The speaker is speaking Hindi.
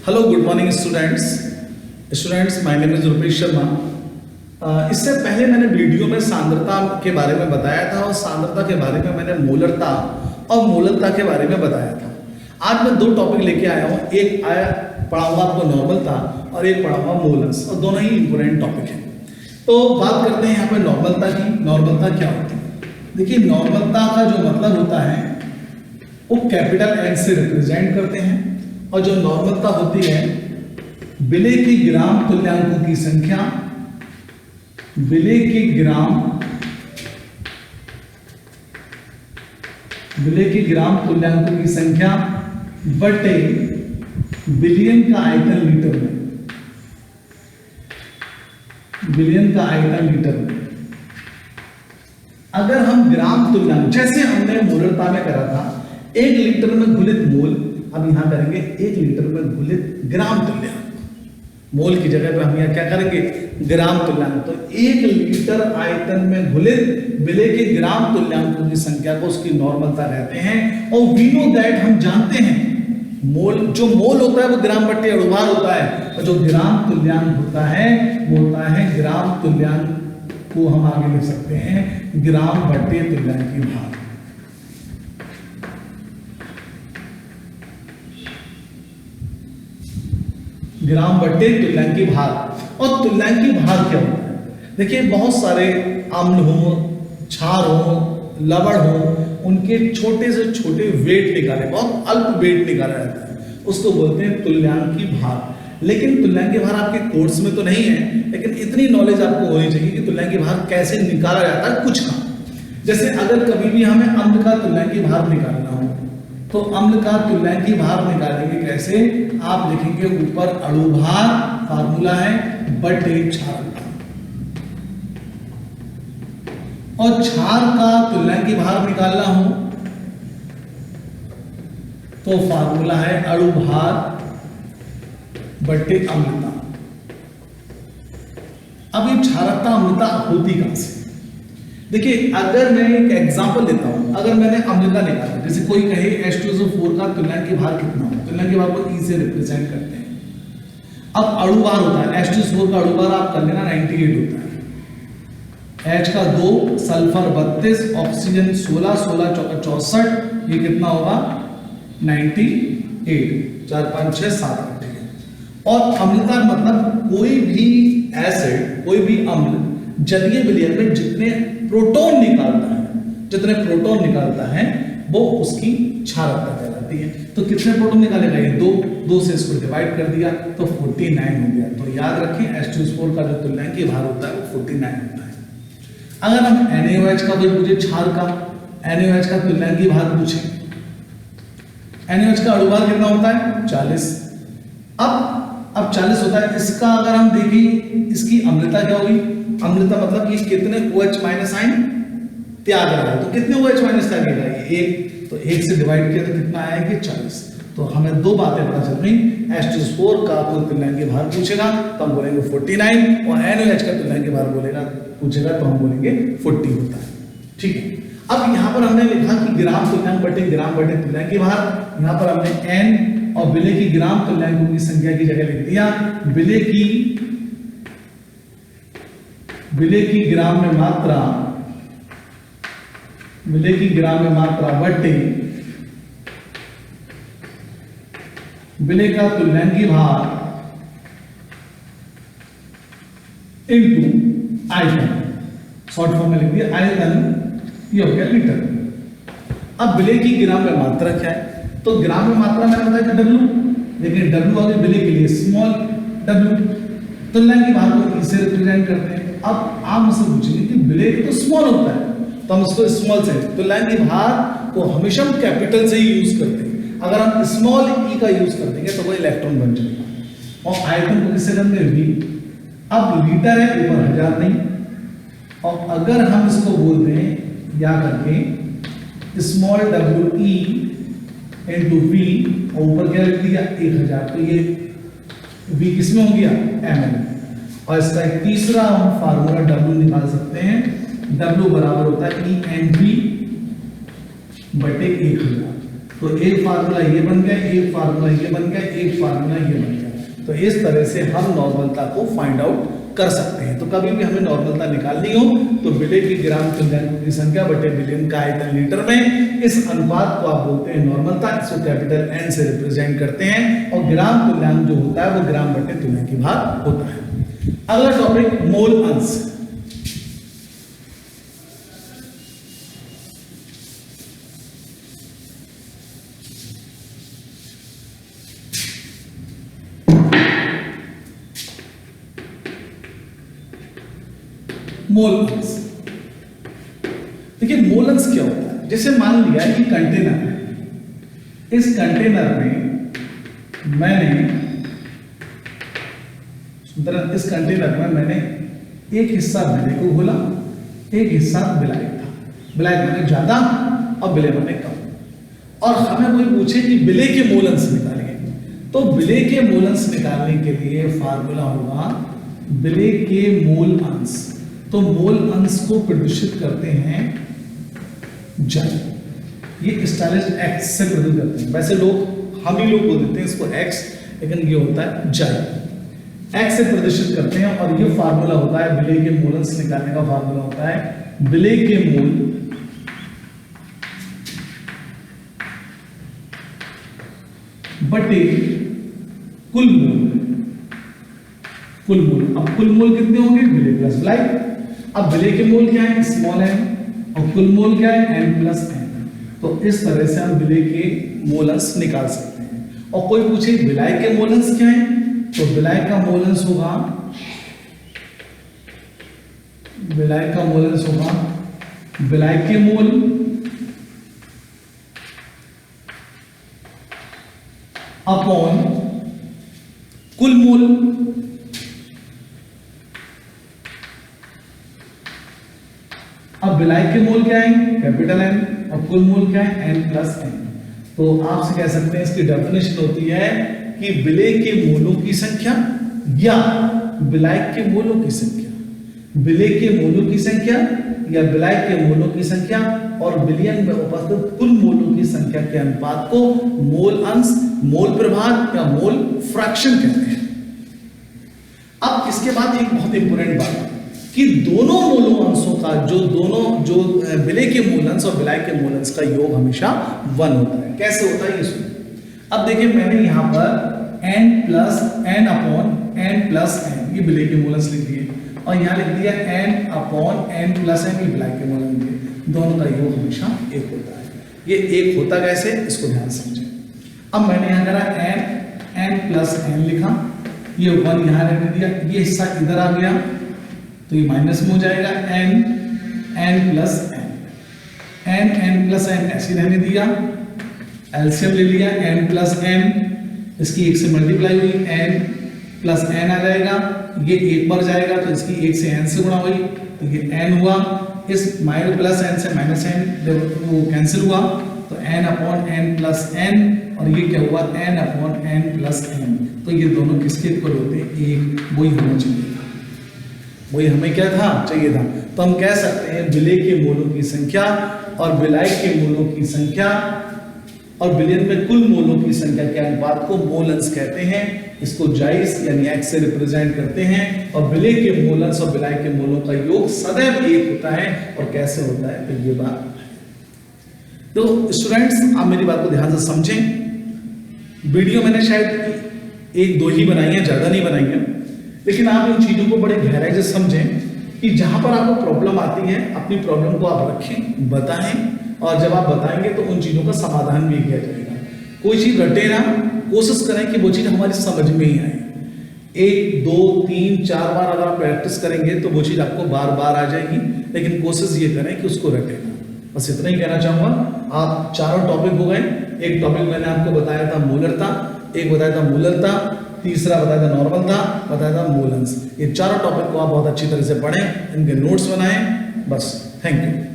Hello good morning students my name is Rupesh Sharma. इससे पहले मैंने वीडियो में सांद्रता के बारे में बताया था और सांद्रता के बारे में मैंने मोलरता और मोलरता के बारे में बताया था। आज मैं दो टॉपिक लेके आया हूँ, एक आया पढ़ा हुआ आपको नॉर्मलता और एक पढ़ा हुआ मोलर्स, और दोनों ही इंपोर्टेंट टॉपिक है। तो बात करते हैं यहाँ पे नॉर्मलता की। नॉर्मलता क्या होती है? देखिए, नॉर्मलता का जो मतलब होता है वो कैपिटल एन से रिप्रेजेंट करते हैं, और जो नॉर्मलता होती है विलेय के ग्राम तुल्यांकों की संख्या, विलेय के ग्राम तुल्यांकों की संख्या बटे बिलियन का आयतन लीटर में, बिलियन का आयतन लीटर में। अगर हम ग्राम तुल्यांक, जैसे हमने मोलरता में करा था, 1 लीटर में घुलित मोल, अब यहां करेंगे 1 लीटर में घुलित ग्राम तुल्यांक। मोल की जगह पे हम यहां क्या करेंगे? ग्राम तुल्यांक। तो 1 लीटर आयतन में घुलित विलेय के ग्राम तुल्यांकों की संख्या को उसकी नॉर्मलता कहते हैं। और वी नो दैट, हम जानते हैं मोल, जो मोल होता है वो ग्राम बट्टे अणुभार होता है, और जो ग्राम तुल्यांक होता है वो होता है ग्राम तुल्यांक को हम आगे लिख सकते हैं ग्राम बट्टे तुल्यांकी भार। ग्राम बट्टे तुल्यांकी भार। और तुल्यांकी भार क्या होता है? देखिए, बहुत सारे अम्ल हो, क्षार हो, लवण हो, उनके छोटे से छोटे वेट निकाले, बहुत अल्प वेट निकाला जाता है, उसको बोलते हैं तुल्यांकी भार। लेकिन तुल्यांकी भार आपके कोर्स में तो नहीं है, लेकिन इतनी नॉलेज आपको होनी चाहिए कि तुल्यांकी भार कैसे निकाला जाता है कुछ का। जैसे अगर कभी भी हमें अम्ल का तुल्यांकी भार निकालना हो तो अम्ल का तुल्यांकी भार निकालेंगे कैसे? आप लिखेंगे ऊपर अणुभार, फार्मूला है बटे क्षार का, और क्षार का तुल्यांकी भार निकालना हो तो फार्मूला है अणुभार बटे अम्लता। अब ये क्षारकता अम्लता होती कहां से? देखिए, अगर मैं एक एग्जांपल लेता हूं, अगर मैंने अम्लता निकाला, जैसे कोई कहे H2SO4 का तुल्यांकी भार कितना हो, तुल्यांकी भार को E से रिप्रेजेंट करते हैं। अब अणुभार होता है H2SO4 का अणुभार आप कर लेना 98 होता है। H का 2, सल्फर 32, ऑक्सीजन 16, 16 चौका 64, ये कितना होगा? 98, 4 5 6 7 8 है। और अम्लता मतलब कोई भी एसिड, कोई भी अम्ल जलीय विलयन में जितने प्रोटॉन निकालता है वो उसकी क्षारकता कहलाती है। तो कितने प्रोटॉन निकालेगा? ये 2 से इसको डिवाइड कर दिया तो 49 हो गया। तो याद रखें H2SO4 का जो तुल्यांकी भार होता है वो 49 होता है। अगर हम NaOH का कोई पूछे, क्षार का NaOH का तुल्यांकी भार पूछे, NaOH का अणुभार कितना होता है? 40। अब 40 होता है। इसका अगर हम देखें, इसकी अम्लता क्या होगी? अम्लता मतलब ये कितने OH माइनस आयन त्याग रहा है, तो कितने OH माइनस त्यागेगा? ये 1, तो 1 से डिवाइड किया तो कितना आया कि 40। तो हमें 2 बातें पता चल रही। H2SO4 का कोई तुल्यांकी भार पूछेगा तो हम बोलेंगे 49, और NaOH का तुल्यांकी भार पूछेगा तो हम बोलेंगे 40 होता है। ठीक है। अब यहाँ पर हमने लिखा कि ग्राम तुल्यांक बटे तुल्यांकी भार। यहाँ पर हमने N और विलेय की ग्राम तुल्यांकों की संख्या की जगह लिख दिया विलेय की ग्राम में मात्रा, विलेय की ग्राम में मात्रा बटे विलेय का तुल्यांकी भार इनटू आयतन। शॉर्ट फॉर्म में लिख दिया आयतन, ये हो गया लीटर। अब विलेय की ग्राम में मात्रा क्या है? तो ग्राम में मात्रा मैंने बताया कि W, लेकिन W आगे विलेय के लिए स्मॉल w। तुल्यांकी भार को E से रिप्रेजेंट करते हैं। अब आप मुझसे पूछेंगे कि विलेय तो स्मॉल होता है, तो हम इसको स्मॉल से, तुल्यांकी भार को हमेशा हम कैपिटल से ही यूज करते हैं। अगर हम स्मॉल E का यूज कर देंगे तो वो इलेक्ट्रॉन बन जाएगा। और आयतन को किससे करते हैं? V। अब लीटर है, ऊपर 1000 नहीं, और अगर हम इसको बोल दें या करके स्मॉल WE इंटू V, और ऊपर क्या लिख दिया? 1000, तो ये V किसमें हो गया? ml। और इसका एक तीसरा हम फार्मूला W निकाल सकते हैं। W बराबर होता है EnV बटे 1000। तो एक फार्मूला ये बन गया, एक फार्मूला ये बन गया, एक फार्मूला ये बन गया। तो इस तरह से हम नॉर्मलता को फाइंड आउट कर सकते हैं। तो कभी भी हमें नॉर्मलता निकालनी हो तो विलेय की ग्राम तुल्यांकों की संख्या बटे बिलियन का आयतन लीटर में, इस अनुपात को आप बोलते हैं नॉर्मलता, इसको कैपिटल एन से रिप्रेजेंट करते हैं, और ग्राम तुल्यांक जो होता है वो ग्राम बटे तुल्यांकी भाग होता है। अगला टॉपिक मोल अंश। मोल अंश, देखिए मोल अंश क्या होता है। जैसे मान लिया कि कंटेनर है, इस कंटेनर में इस कंटेनर में मैंने एक हिस्सा विलेय को घोला, एक हिस्सा विलायक था। विलायक मैंने ज्यादा और विलेय मैंने कम। और हमें कोई पूछे कि विलेय के मोल अंश निकालिए, तो विलेय के मोल अंश निकालने के लिए फार्मूला होगा विलेय के मोल अंश। तो मोल अंश को प्रदर्शित करते हैं जल, ये स्टाइलिश एक्स से प्रदर्शित करते हैं। वैसे हम ही लोग बोल देते हैं इसको एक्स, लेकिन ये होता है जल, एक्स से प्रदर्शित करते हैं। और ये फार्मूला होता है विलेय के मोल अंश निकालने का फार्मूला होता है विलेय के मोल बटे कुल मोल। अब कुल मोल कितने होंगे, विलेय प्लस विलायक। अब विलेय के मोल क्या है, स्मॉल एन, और कुल मोल क्या है, एन प्लस एन। तो इस तरह से हम विलेय के मोल अंश निकाल सकते हैं। और कोई पूछे विलायक के मोल अंश क्या है, तो विलायक का मोल अंश होगा विलायक के मोल अपॉन कुल मोल। अब विलायक के मोल क्या है, कैपिटल एन, और कुल मोल क्या है, एन प्लस एन। तो आपसे कह सकते हैं इसकी डेफिनेशन होती है कि विलेय के मोलों की संख्या या विलायक के मोलों की संख्या, विलेय के मोलों की संख्या या विलायक के मोलों की संख्या और विलयन में उपस्थित कुल मोलों की संख्या के अनुपात को मोल अंश, मोल प्रभाग या मोल फ्रैक्शन कहते हैं। अब इसके बाद एक बहुत इंपॉर्टेंट बात है कि दोनों मोलों अंशों का जो विलेय के मोल अंश और विलायक के मोल अंश का योग हमेशा 1 होता है। कैसे होता है ये सुनिए। अब देखिए मैंने यहां पर n plus N upon N plus N, ये विलेय के मोल अंश लिख दिए, और यहां लिख दिया n upon N plus N, ये विलायक के मोल अंश। दोनों का योग हमेशा 1 होता है। ये 1 होता कैसे, इसको ध्यान से समझें। अब मैंने यहां करा n प्लस एन लिखा, ये 1 यहां रख दिया, ये हिस्सा इधर आ गया तो ये माइनस में हो जाएगा, n plus n plus n ऐसे रहने दिया, एलसीएम ले लिया n प्लस n, इसकी 1 से मल्टीप्लाई हुई, n प्लस n आ जाएगा, ये 1 पर जाएगा तो इसकी 1 से n से गुणा हुई तो ये n हुआ, इस माइनस प्लस n से माइनस n जब वो कैंसिल हुआ तो n upon n plus n, और ये क्या हुआ, n upon n plus n। तो ये दोनों किसके इक्वल होते हैं, 1, वही होना चाहिए था, वही हमें क्या था, चाहिए था। तो हम कह सकते हैं विलेय के मोलों की संख्या और विलायक के मोलों की संख्या और विलयन में कुल मोलों की संख्या के अनुपात को मोल अंश कहते हैं। इसको जाइस यानी एक्स से रिप्रेजेंट करते हैं। और विलेय के मोल अंश और विलायक के मोलों का योग सदैव 1 होता है। और कैसे होता है, तो ये बात। तो स्टूडेंट्स आप मेरी बात को ध्यान से समझें। वीडियो मैंने शायद 1-2 ही बनाई है, ज्यादा नहीं बनाई है, लेकिन आप इन चीजों को बड़े गहराई से समझें कि जहां पर आपको प्रॉब्लम आती है अपनी प्रॉब्लम को आप रखें, बताएं, और जब आप बताएंगे तो उन चीजों का समाधान भी किया जाएगा। कोई चीज रटे ना, कोशिश करें कि वो चीज हमारी समझ में ही आए। 1, 2, 3, 4 बार अगर आप प्रैक्टिस करेंगे तो वो चीज आपको बार बार आ जाएगी, लेकिन कोशिश ये करें कि उसको रटे ना। बस इतना ही कहना चाहूंगा। आप चारों टॉपिक हो गए। एक टॉपिक मैंने आपको बताया था मोलरता, एक बताया था मूलरता, तीसरा बताया था नॉर्मलता, बताया था मोल अंश। ये चारों टॉपिक को आप बहुत अच्छी तरह से पढ़ें, इनके नोट्स बनाएं। बस, थैंक यू।